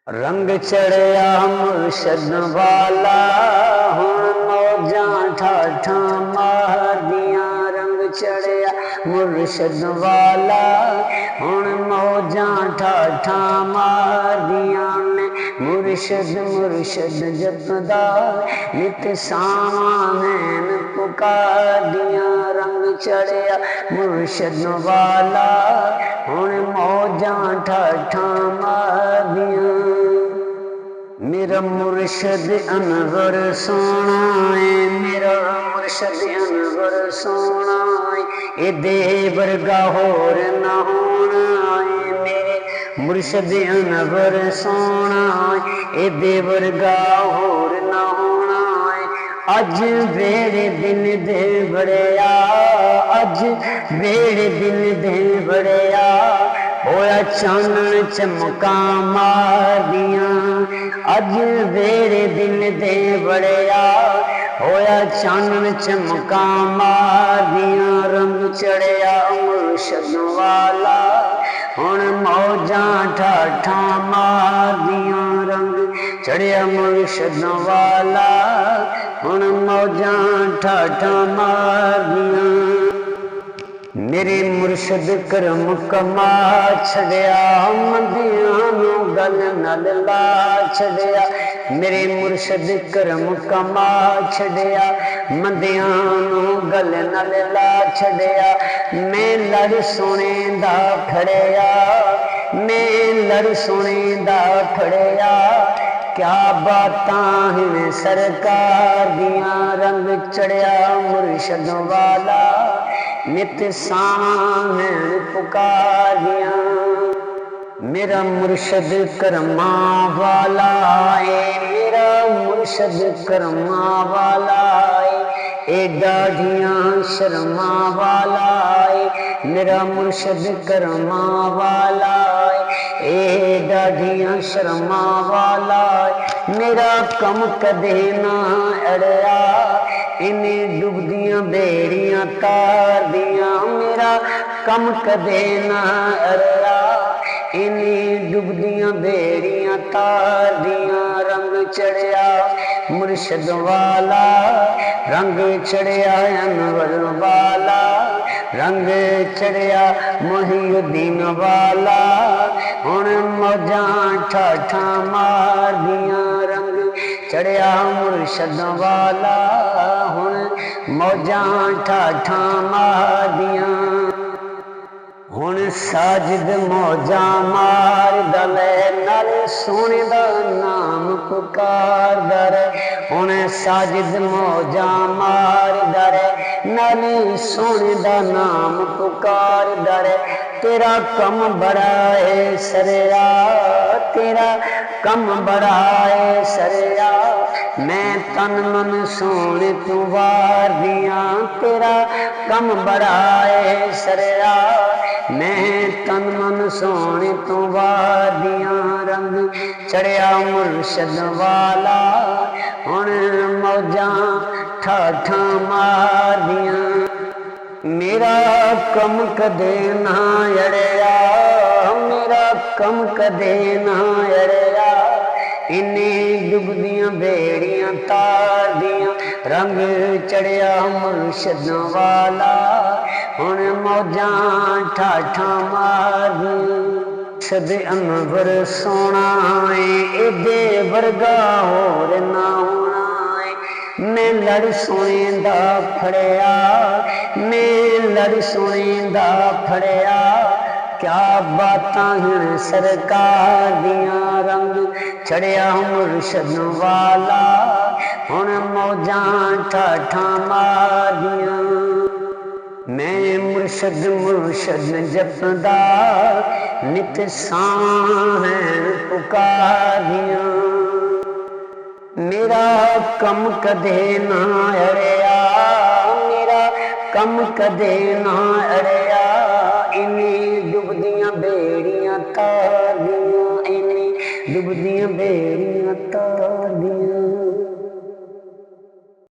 रंग चढ़िया मुर्शद वाला हुण मौजां ठाठा मारदियां। रंग चढ़िया मुर्शद वाला हुण मौजां ठाठा मारदियां। मुर्शद मुर्शद जपदा नित सावां नैन पुकारदियां। रंग चढ़िया मुर्शद वाला हुण मौजां ठाठा मारदियां। मेरा मुर्शद अनवर सोना है, मेरा मुर्शद अनवर सोना है, एदे वर्गा होर ना होना है। मेरे मुर्शद अनवर सोना है, एदे वर्गा होर ना होना है। अज वेड़े दिन दे बड़िया, अज वेड़े दिन दे बड़िया, होया चानन चमका मारदियां। अज वेड़े दिन दे बड़िया, होया चानन चमका मारदियां। रंग चढ़िया मुर्शद वाला हुण मौजां ठाठा मारदियां। रंग चढ़िया मुर्शद वाला हुण मौजां ठाठा मारदियां। मेरे मुर्शद करम कमा छड़िया, मंदियां नू गल नल ला छड़िया। मेरे मुर्शद करम कमा छड़िया, मंदियां नू गल नल ला छड़िया। मैं लड़ सोने दा फड़िया, मैं लड़ सोने दा फड़िया, क्या बातां हैं सरकार दियां। रंग चढ़िया मुर्शद वाला नित सावं पुकारियां। मेरा मुर्शद करमा वाला है, मेरा मुर्शद करमा वाला है, ए दाढ़ियां शर्मा वाला है। मेरा मुर्शद करमा वाला है, ए दाढ़ियां शर्मा वाला है। मेरा कम कदे ना अड़िया, इन्हें डुबदियां बेड़ियां तार दियां। मेरा कम कदे ना अड़िया, इन्हें डुबदियां बेड़ियां तार दियां। रंग चढ़िया मुर्शद वाला, रंग चढ़िया अनवर वाला, रंग चढ़िया मोहिउद्दीन वाला, हुण मौजां ठाठा मारदियां। रंग चढ़िया मुर्शद वाला हुण मौजां ठाठा मारदियां। हुण साजिद मौजां मारदा लै, नाल सोने दा नाम पुकारदा रै। हुण साजिद मौजां मारदा रै, नाल सोने दा नाम पुकारदा रै। तेरा कम बड़ा है सरिया, तेरा कम बड़ा है सरिया, मैं तन मन सोने तू वार दियां। तेरा कम बड़ा है सरिया, मैं तन मन सोने तू वार दियां। रंग चढ़िया मुर्शद वाला हुण मौजां ठाठा मारदियां। मेरा कम कदे ना अड़िया, मेरा कम कदे ना अड़िया, इन्हें डुबदियां बेड़ियां तार दियां। रंग चढ़िया मुर्शद वाला हुण मौजां ठाठा मारदियां। मुर्शद अनवर सोना है, एदे वर्गा होर ना होना है। मैं लड़ सोने दा फड़िया, मैं लड़ सोने दा फड़िया, क्या बातां हैं सरकार दियां। रंग चढ़िया मुर्शद वाला हुण मौजां ठाठा मारदियां। मैं मुर्शद मुर्शद जपदा नित सावं पुकारियां। मेरा कम कदे ना अड़िया, मेरा कम कदे ना अड़िया, इन्हें डुबदियां बेड़ियां तार दियां, इन्हें डुबदियां बेड़ियां